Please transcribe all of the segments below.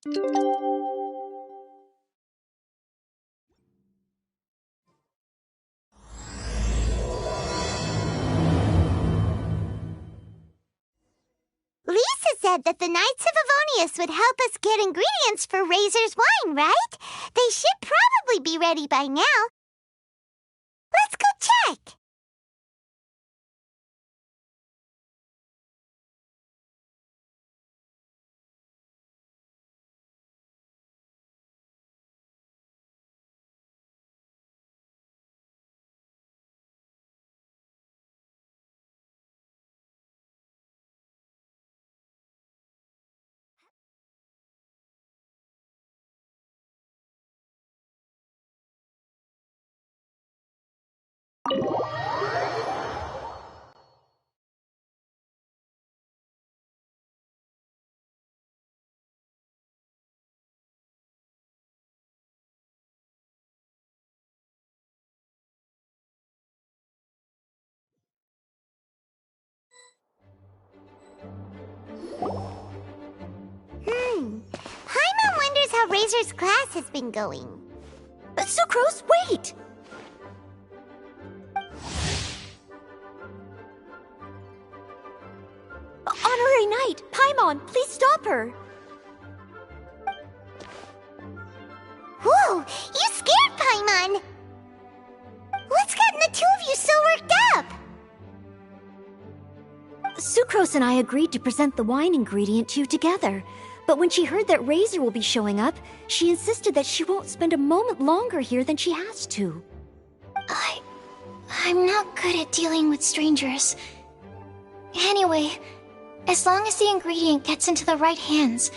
Lisa said that the Knights of Avonius would help us get ingredients for Razor's wine, right? They should probably be ready by now. Let's go check. Paimon wonders how Razor's class has been going. Sucrose, wait! Honorary Knight, Paimon, please stop her! Whoa, you scared Paimon! What's gotten the two of you so worked up? Sucrose and I agreed to present the wine ingredient to you together. But when she heard that Razor will be showing up, she insisted that she won't spend a moment longer here than she has to. I'm not good at dealing with strangers. Anyway, as long as the ingredient gets into the right hands,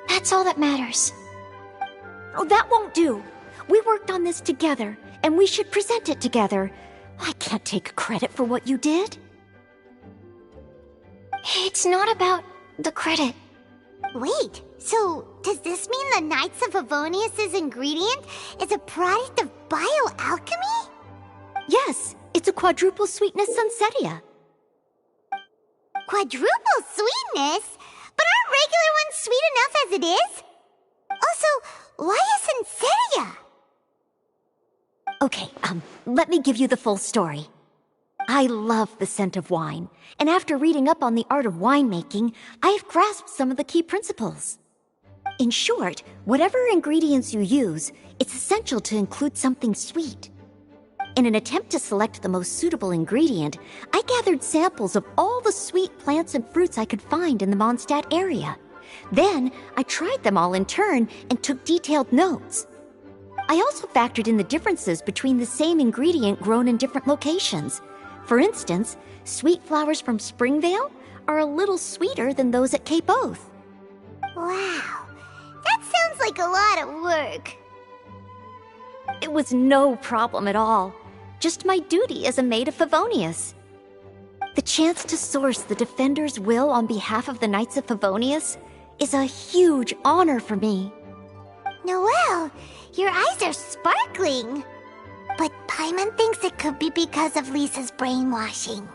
that's all that matters. Oh, that won't do. We worked on this together, and we should present it together. I can't take credit for what you did. It's not about the credit. Wait, so does this mean the Knights of Avonius' ingredient is a product of bioalchemy? Yes, it's a quadruple sweetness sunsetia. Quadruple sweetness? But aren't regular ones sweet enough as it is? Also, why a sunsetia? Okay, let me give you the full story. I love the scent of wine, and after reading up on the art of winemaking, I have grasped some of the key principles. In short, whatever ingredients you use, it's essential to include something sweet. In an attempt to select the most suitable ingredient, I gathered samples of all the sweet plants and fruits I could find in the Mondstadt area. Then, I tried them all in turn and took detailed notes. I also factored in the differences between the same ingredient grown in different locations. For instance, sweet flowers from Springvale are a little sweeter than those at Cape Oath. Wow, that sounds like a lot of work. It was no problem at all. Just my duty as a maid of Favonius. The chance to source the Defender's will on behalf of the Knights of Favonius is a huge honor for me. Noelle, your eyes are sparkling. But Paimon thinks it could be because of Lisa's brainwashing.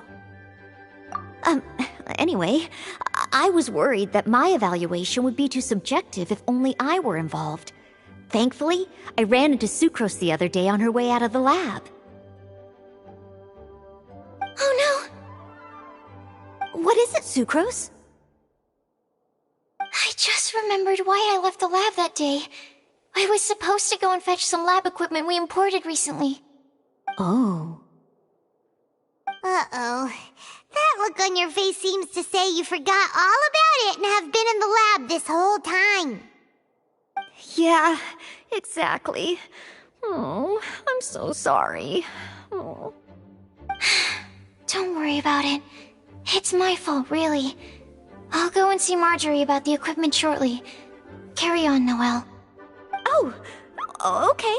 Anyway, I was worried that my evaluation would be too subjective if only I were involved. Thankfully, I ran into Sucrose the other day on her way out of the lab. Oh no! What is it, Sucrose? I just remembered why I left the lab that day. I was supposed to go and fetch some lab equipment we imported recently. Oh. Uh-oh. That look on your face seems to say you forgot all about it and have been in the lab this whole time. Yeah, exactly. Oh, I'm so sorry. Oh. Don't worry about it. It's my fault, really. I'll go and see Marjorie about the equipment shortly. Carry on, Noelle. Oh, okay.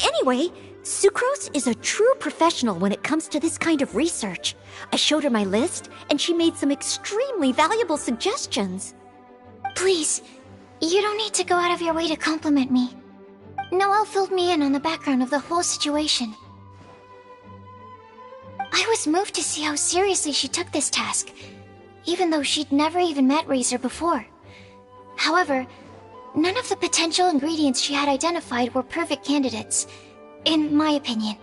Anyway, Sucrose is a true professional when it comes to this kind of research. I showed her my list, and she made some extremely valuable suggestions. Please, you don't need to go out of your way to compliment me. Noelle filled me in on the background of the whole situation. I was moved to see how seriously she took this task, even though she'd never even met Razor before. However, none of the potential ingredients she had identified were perfect candidates, in my opinion.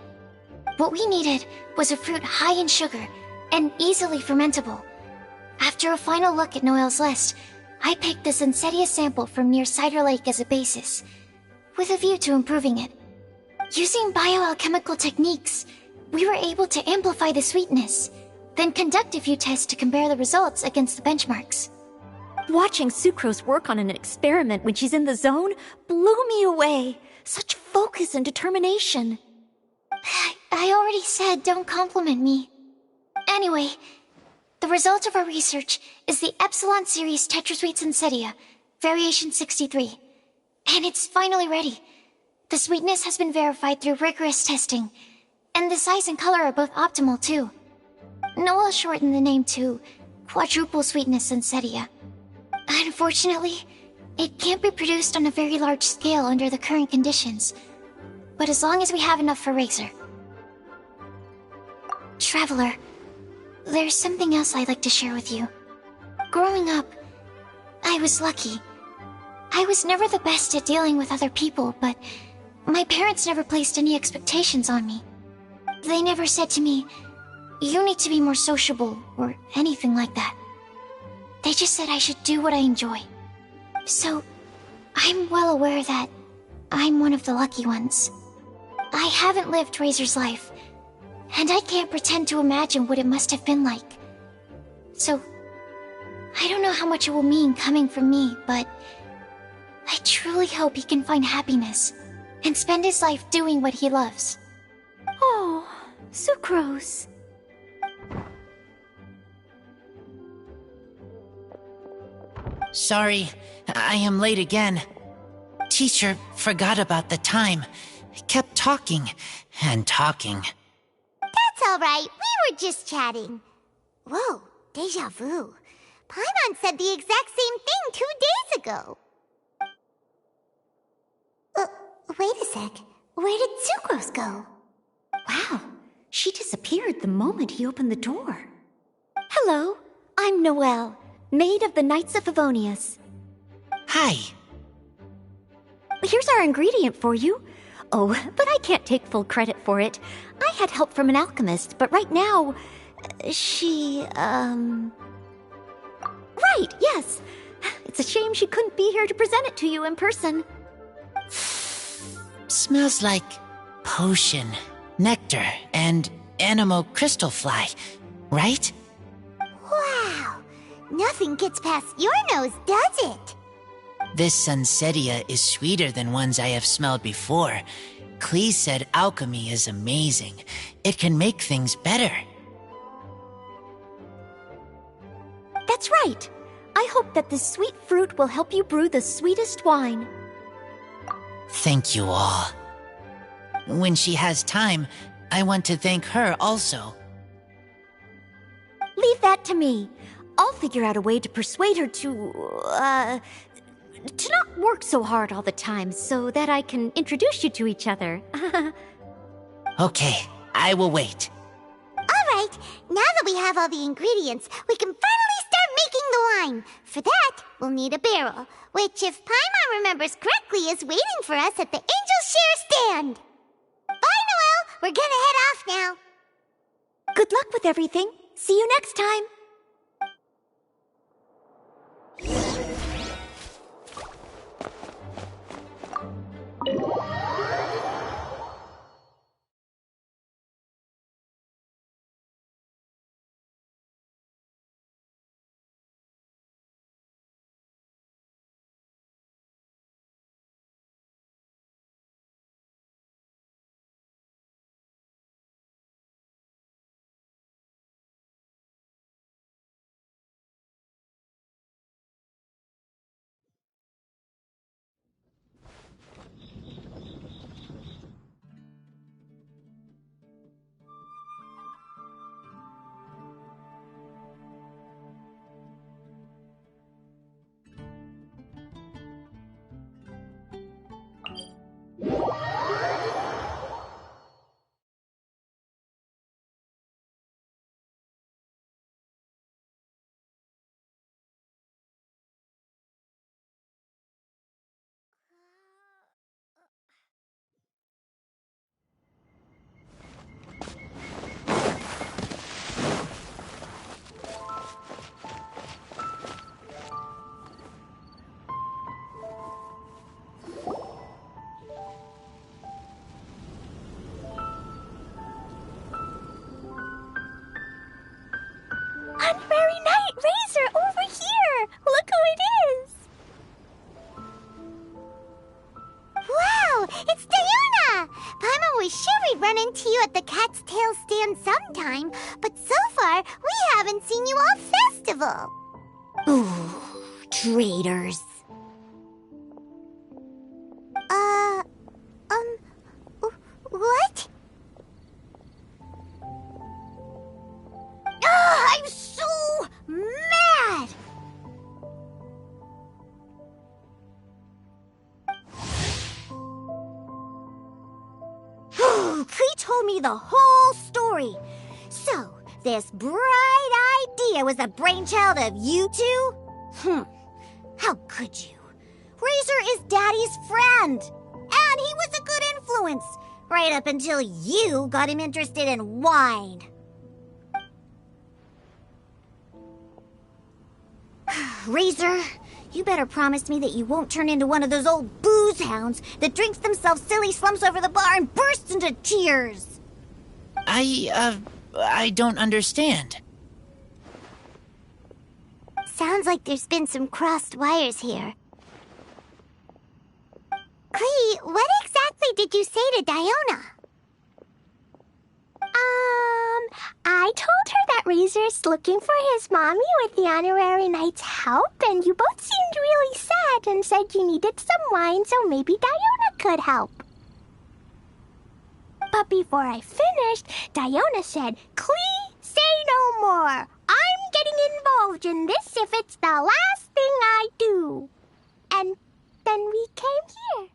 What we needed was a fruit high in sugar and easily fermentable. After a final look at Noel's list, I picked the Sensetia sample from near Cider Lake as a basis, with a view to improving it. Using bioalchemical techniques, we were able to amplify the sweetness, then conduct a few tests to compare the results against the benchmarks. Watching Sucrose work on an experiment when she's in the zone blew me away. Such focus and determination. I already said don't compliment me. Anyway, the result of our research is the Epsilon Series Tetrasweet Sensetia, Variation 63. And it's finally ready. The sweetness has been verified through rigorous testing, and the size and color are both optimal too. Noel shortened the name to Quadruple Sweetness Sensetia. Unfortunately, it can't be produced on a very large scale under the current conditions, but as long as we have enough for Razor. Traveler, there's something else I'd like to share with you. Growing up, I was lucky. I was never the best at dealing with other people, but my parents never placed any expectations on me. They never said to me, "You need to be more sociable," or anything like that. They just said I should do what I enjoy. So, I'm well aware that I'm one of the lucky ones. I haven't lived Razor's life, and I can't pretend to imagine what it must have been like. So, I don't know how much it will mean coming from me, but I truly hope he can find happiness and spend his life doing what he loves. Oh, Sucrose. Sorry, I am late again. Teacher forgot about the time. Kept talking and talking. That's all right. We were just chatting. Whoa, deja vu. Paimon said the exact same thing 2 days ago. Wait a sec. Where did Sucrose go? Wow, she disappeared the moment he opened the door. Hello, I'm Noelle, maid of the Knights of Favonius. Hi. Here's our ingredient for you. Oh, but I can't take full credit for it. I had help from an alchemist, but right now, Right, yes. It's a shame she couldn't be here to present it to you in person. Smells like potion, nectar, and anemo crystal fly, right? Wow. Nothing gets past your nose, does it? This Sensetia is sweeter than ones I have smelled before. Clee said alchemy is amazing. It can make things better. That's right. I hope that this sweet fruit will help you brew the sweetest wine. Thank you all. When she has time, I want to thank her also. Leave that to me. I'll figure out a way to persuade her to not work so hard all the time so that I can introduce you to each other. Okay, I will wait. All right. Now that we have all the ingredients, we can finally start making the wine. For that, we'll need a barrel, which, if Paimon remembers correctly, is waiting for us at the Angel Share stand. Bye, Noelle. We're gonna head off now. Good luck with everything. See you next time. Honorary Knight Razor over here! Look who it is! Wow, it's Diona! I'm always sure we'd run into you at the Cat's Tail stand sometime, but so far, we haven't seen you all festival. Ooh, traitors. What? I'm so mad! Cree told me the whole story. So, this bright idea was the brainchild of you two? How could you? Razor is Daddy's friend. And he was a good influence. Right up until you got him interested in wine. Razor, you better promise me that you won't turn into one of those old booze hounds that drinks themselves silly, slumps over the bar, and bursts into tears. I don't understand. Sounds like there's been some crossed wires here. Clee, what exactly did you say to Diona? I told her that Razor's looking for his mommy with the Honorary Knight's help, and you both seemed really sad and said you needed some wine, so maybe Diona could help. But before I finished, Diona said, "Clee, say no more. I'm getting involved in this if it's the last thing I do." And then we came here.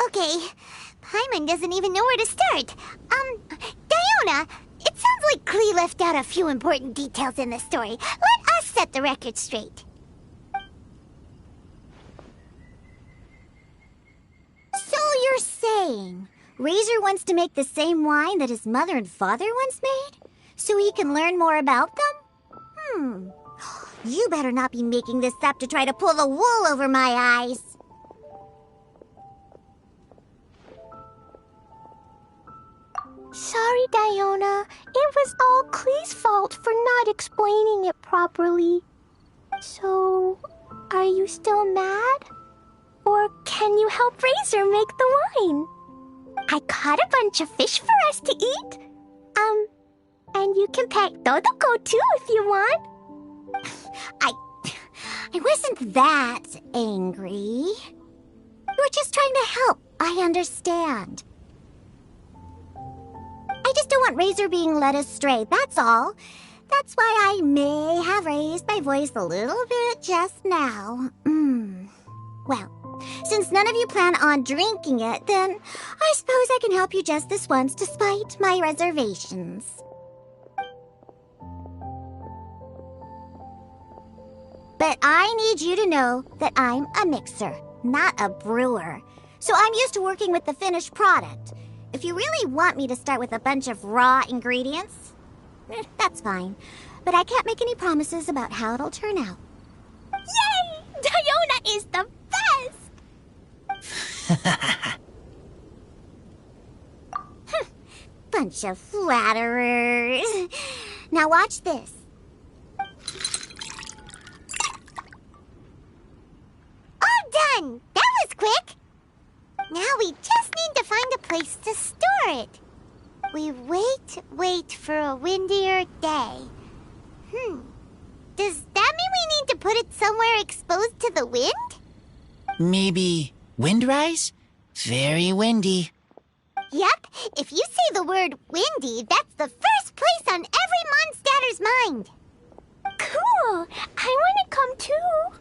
Okay. Paimon doesn't even know where to start. Diona, it sounds like Clee left out a few important details in the story. Let us set the record straight. So you're saying Razor wants to make the same wine that his mother and father once made? So he can learn more about them? You better not be making this up to try to pull the wool over my eyes. Sorry, Diona. It was all Clee's fault for not explaining it properly. So, are you still mad? Or can you help Razor make the wine? I caught a bunch of fish for us to eat. And you can pet Dodoko too if you want. I wasn't that angry. You were just trying to help. I understand. I just don't want Razor being led astray, that's all. That's why I may have raised my voice a little bit just now. Well, since none of you plan on drinking it, then I suppose I can help you just this once despite my reservations. But I need you to know that I'm a mixer, not a brewer. So I'm used to working with the finished product. If you really want me to start with a bunch of raw ingredients, that's fine. But I can't make any promises about how it'll turn out. Yay! Diona is the best! Bunch of flatterers. Now watch this. All done! That was quick! Now we just need to find a place to store it. We wait for a windier day. Does that mean we need to put it somewhere exposed to the wind? Maybe windrise? Very windy. Yep, if you say the word windy, that's the first place on every Mondstatter's mind. Cool! I want to come too.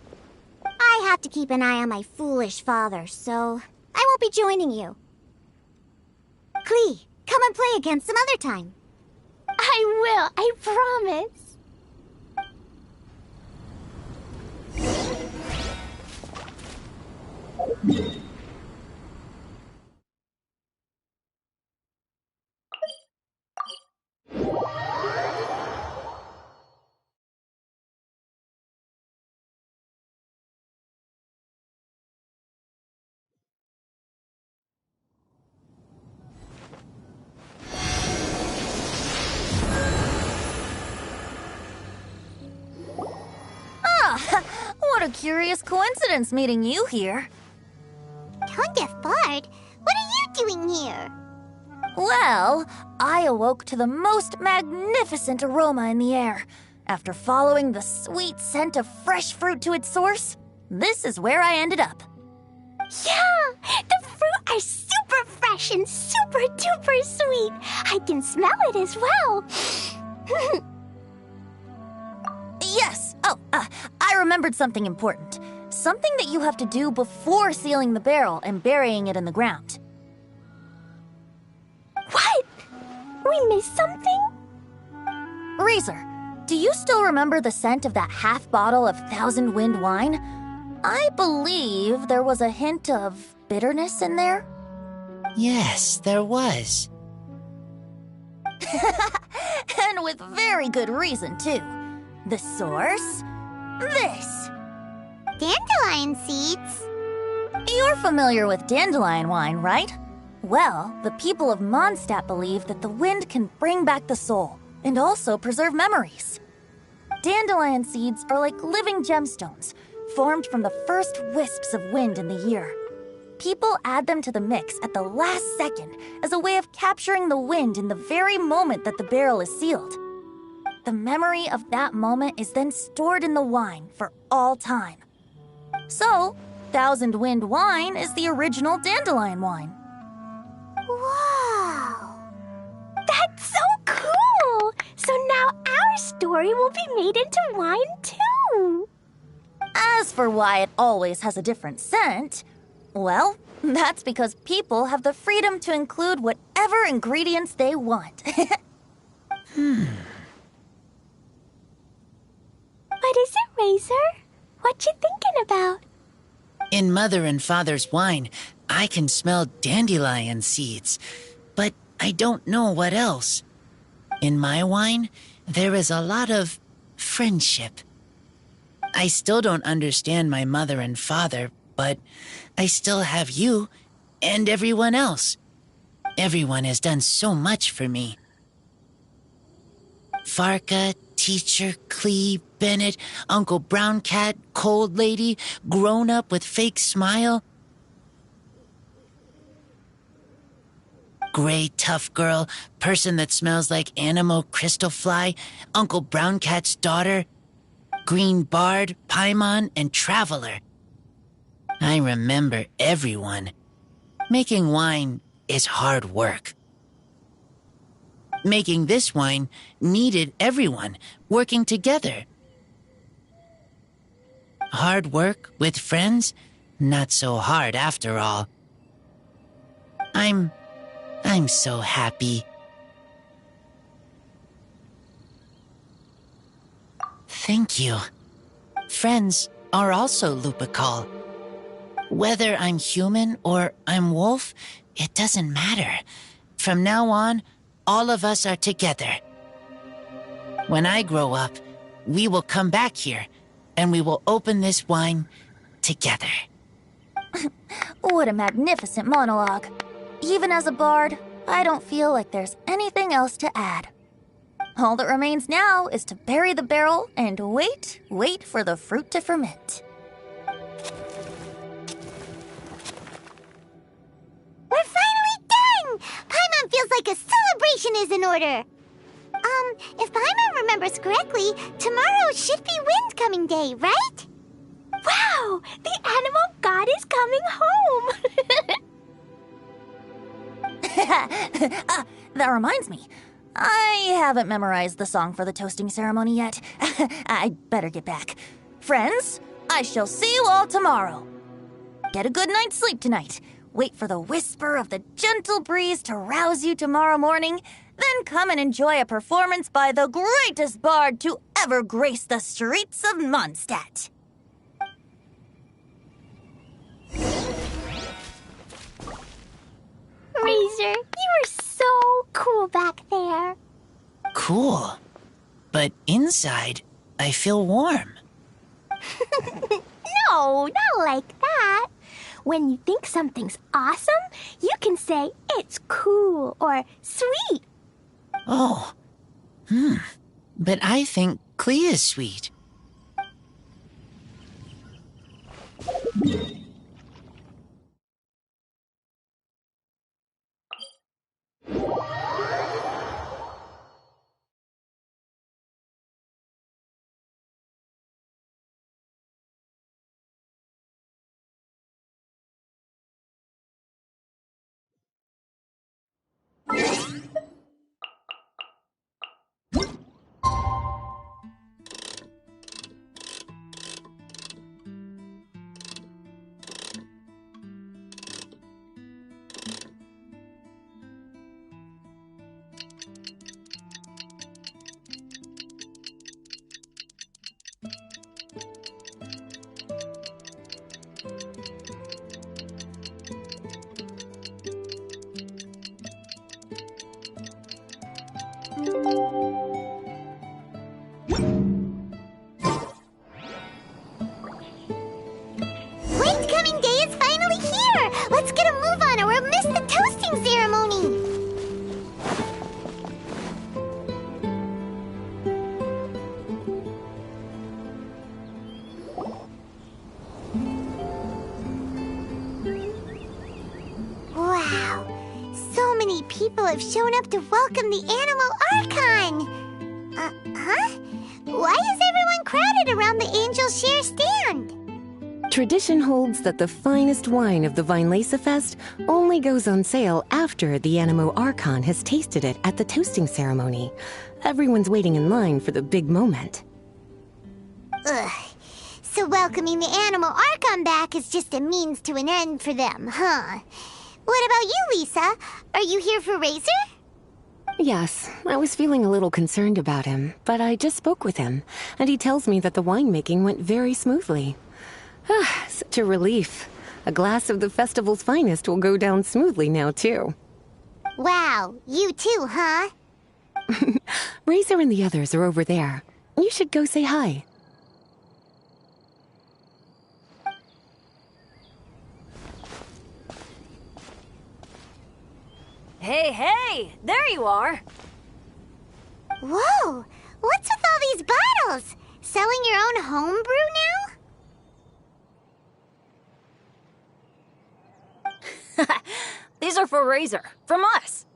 I have to keep an eye on my foolish father, so I won't be joining you. Clee, come and play again some other time. I will, I promise. What a curious coincidence meeting you here. Tone deaf bard, what are you doing here? Well, I awoke to the most magnificent aroma in the air. After following the sweet scent of fresh fruit to its source, this is where I ended up. Yeah, the fruit are super fresh and super duper sweet. I can smell it as well. Yes. Oh, I remembered something important. Something that you have to do before sealing the barrel and burying it in the ground. What? We missed something? Razor, do you still remember the scent of that half bottle of Thousand Wind wine? I believe there was a hint of bitterness in there. Yes, there was. And with very good reason, too. The source? This. Dandelion seeds? You're familiar with dandelion wine, right? Well, the people of Mondstadt believe that the wind can bring back the soul and also preserve memories. Dandelion seeds are like living gemstones, formed from the first wisps of wind in the year. People add them to the mix at the last second as a way of capturing the wind in the very moment that the barrel is sealed. The memory of that moment is then stored in the wine for all time. So, Thousand Wind wine is the original dandelion wine. Wow! That's so cool! So now our story will be made into wine too. As for why it always has a different scent, well, that's because people have the freedom to include whatever ingredients they want. What is it, Razor? What you thinking about? In Mother and Father's wine, I can smell dandelion seeds, but I don't know what else. In my wine, there is a lot of friendship. I still don't understand my mother and father, but I still have you and everyone else. Everyone has done so much for me. Farka, Teacher, Clee, Bennett, Uncle Brown Cat, Cold Lady, Grown Up with Fake Smile, Gray Tough Girl, Person that Smells like Animo Crystal Fly, Uncle Brown Cat's Daughter, Green Bard, Paimon, and Traveler. I remember everyone. Making wine is hard work. Making this wine needed everyone working together. Hard work with friends? Not so hard after all. I'm so happy. Thank you. Friends are also Lupical. Whether I'm human or I'm wolf, it doesn't matter. From now on, all of us are together. When I grow up, we will come back here, and we will open this wine together. What a magnificent monologue. Even as a bard, I don't feel like there's anything else to add. All that remains now is to bury the barrel and wait for the fruit to ferment. We're finally done! Paimon feels like a celebration is in order. If Paimon remembers correctly, tomorrow should be Wind-coming day, right? Wow! The animal god is coming home! That reminds me. I haven't memorized the song for the toasting ceremony yet. I'd better get back. Friends, I shall see you all tomorrow. Get a good night's sleep tonight. Wait for the whisper of the gentle breeze to rouse you tomorrow morning. Then come and enjoy a performance by the greatest bard to ever grace the streets of Mondstadt. Razor, you were so cool back there. Cool. But inside, I feel warm. No, not like that. When you think something's awesome, you can say it's cool or sweet. Oh. But I think Clea is sweet. Windcoming Day is finally here! Let's get a move on or we'll miss the toasting ceremony! Wow! So many people have shown up to welcome the Animal Archon! Huh? Why is everyone crowded around the Angel Share stand? Tradition holds that the finest wine of the Vinelesa Fest only goes on sale after the Animo Archon has tasted it at the toasting ceremony. Everyone's waiting in line for the big moment. Ugh. So welcoming the Animal Archon back is just a means to an end for them, huh? What about you, Lisa? Are you here for Razor? Yes, I was feeling a little concerned about him, but I just spoke with him, and he tells me that the winemaking went very smoothly. Such a relief. A glass of the festival's finest will go down smoothly now, too. Wow, you too, huh? Razor and the others are over there. You should go say hi. Hey, hey! There you are! Whoa! What's with all these bottles? Selling your own homebrew now? These are for Razor, from us.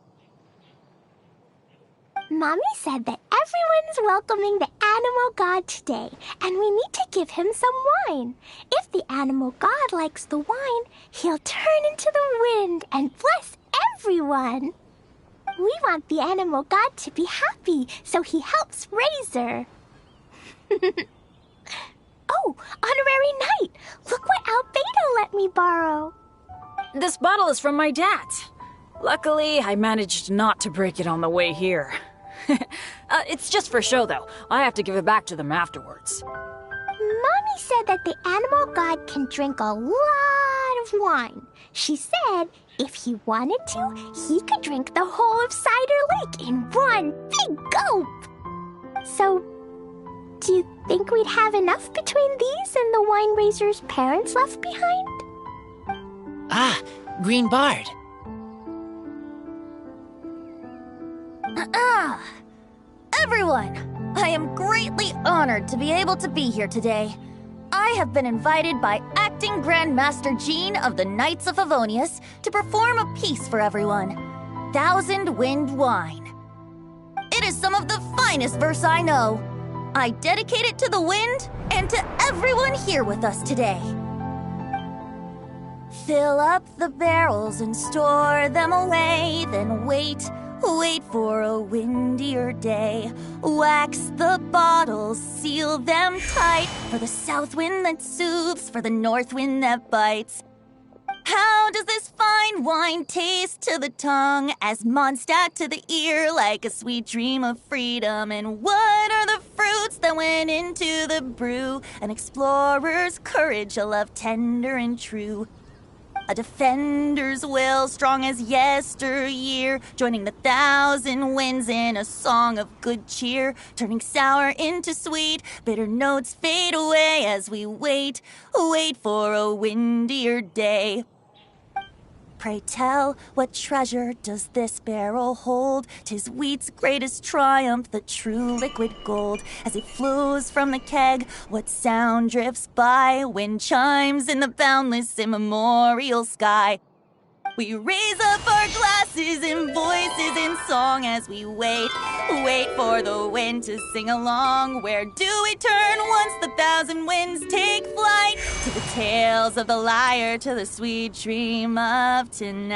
Mommy said that everyone's welcoming the Animal God today, and we need to give him some wine. If the Animal God likes the wine, he'll turn into the wind and bless everyone. We want the Animal God to be happy, so he helps Razor. Oh, Honorary Knight! Look what Albedo let me borrow. This bottle is from my dad's. Luckily, I managed not to break it on the way here. It's just for show, though. I have to give it back to them afterwards. Mommy said that the Animal God can drink a lot of wine. She said if he wanted to, he could drink the whole of Cider Lake in one big gulp. So, do you think we'd have enough between these and the wine raiser's parents left behind? Ah, Green Bard. Everyone, I am greatly honored to be able to be here today. I have been invited by Acting Grand Master Jean of the Knights of Favonius to perform a piece for everyone, Thousand Wind Wine. It is some of the finest verse I know. I dedicate it to the wind and to everyone here with us today. Fill up the barrels and store them away, then wait for a windier day. Wax the bottles, seal them tight, for the south wind that soothes, for the north wind that bites. How does this fine wine taste to the tongue, as Mondstadt to the ear, like a sweet dream of freedom? And what are the fruits that went into the brew? An explorer's courage, a love tender and true. A defender's will, strong as yesteryear, joining the thousand winds in a song of good cheer, turning sour into sweet, bitter notes fade away as we wait for a windier day. Pray tell, what treasure does this barrel hold? 'Tis wheat's greatest triumph, the true liquid gold. As it flows from the keg, what sound drifts by? Wind chimes in the boundless immemorial sky. We raise up our glasses and voices in song as we wait for the wind to sing along. Where do we turn once the thousand winds take flight? To the tales of the lyre, to the sweet dream of tonight.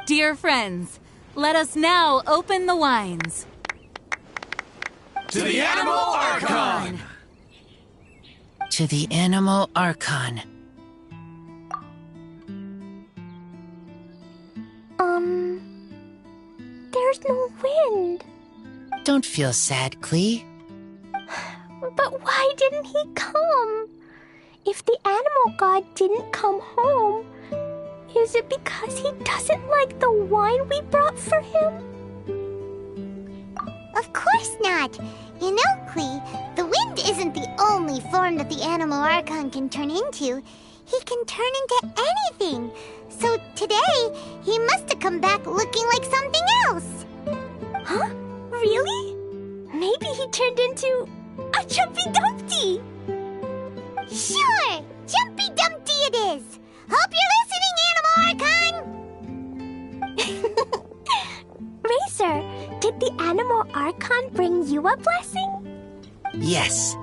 Dear friends, let us now open the wines. To the Animal Archon! To the Animal Archon. There's no wind. Don't feel sad, Klee. But why didn't he come? If the animal god didn't come home, is it because he doesn't like the wine we brought for him? Of course not. You know, Klee, the wind isn't the only form that the Animal Archon can turn into. He can turn into anything. So today, he must have come back looking like something else. Huh? Really? Maybe he turned into a Jumpy Dumpty. Sure! Jumpy Dumpty it is! Hope you're listening, Animal Archon! Razor, did the Animal Archon bring you a blessing? Yes.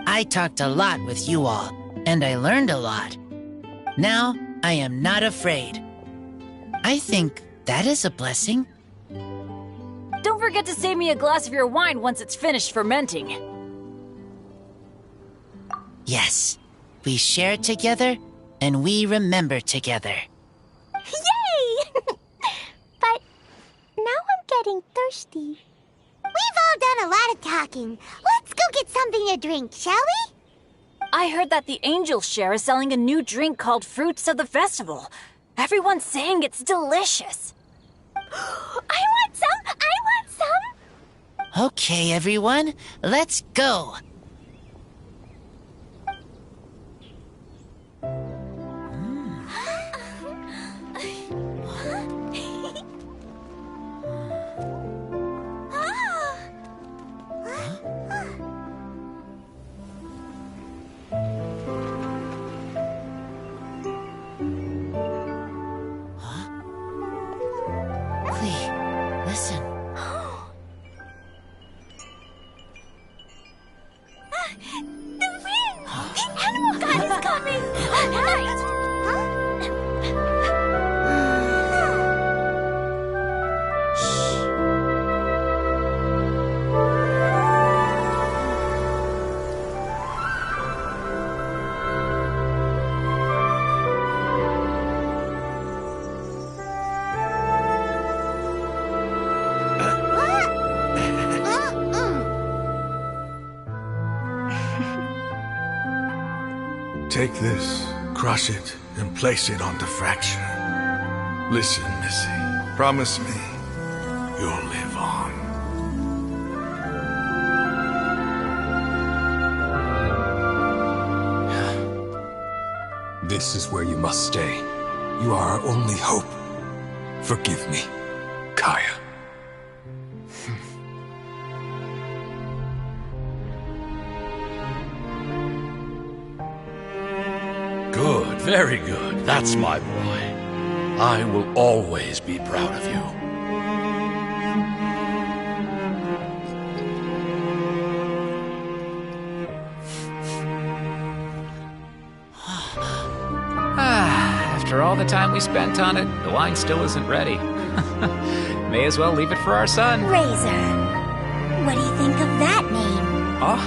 I talked a lot with you all, and I learned a lot. Now, I am not afraid. I think that is a blessing. Don't forget to save me a glass of your wine once it's finished fermenting. Yes, we share together, and we remember together. Yay! But now I'm getting thirsty. We've all done a lot of talking. Let's go get something to drink, shall we? I heard that the Angel Share is selling a new drink called Fruits of the Festival. Everyone's saying it's delicious. I want some! I want some! Okay, everyone, let's go. Listen. The wind! The animal god is coming! Right! Take this, crush it, and place it on the fracture. Listen, Missy. Promise me you'll live on. This is where you must stay. You are our only hope. Forgive me, Kaya. Good, very good. That's my boy. I will always be proud of you. After all the time we spent on it, the wine still isn't ready. May as well leave it for our son. Razor. What do you think of that name? Oh,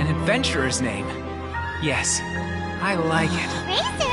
an adventurer's name. Yes, I like it. Razor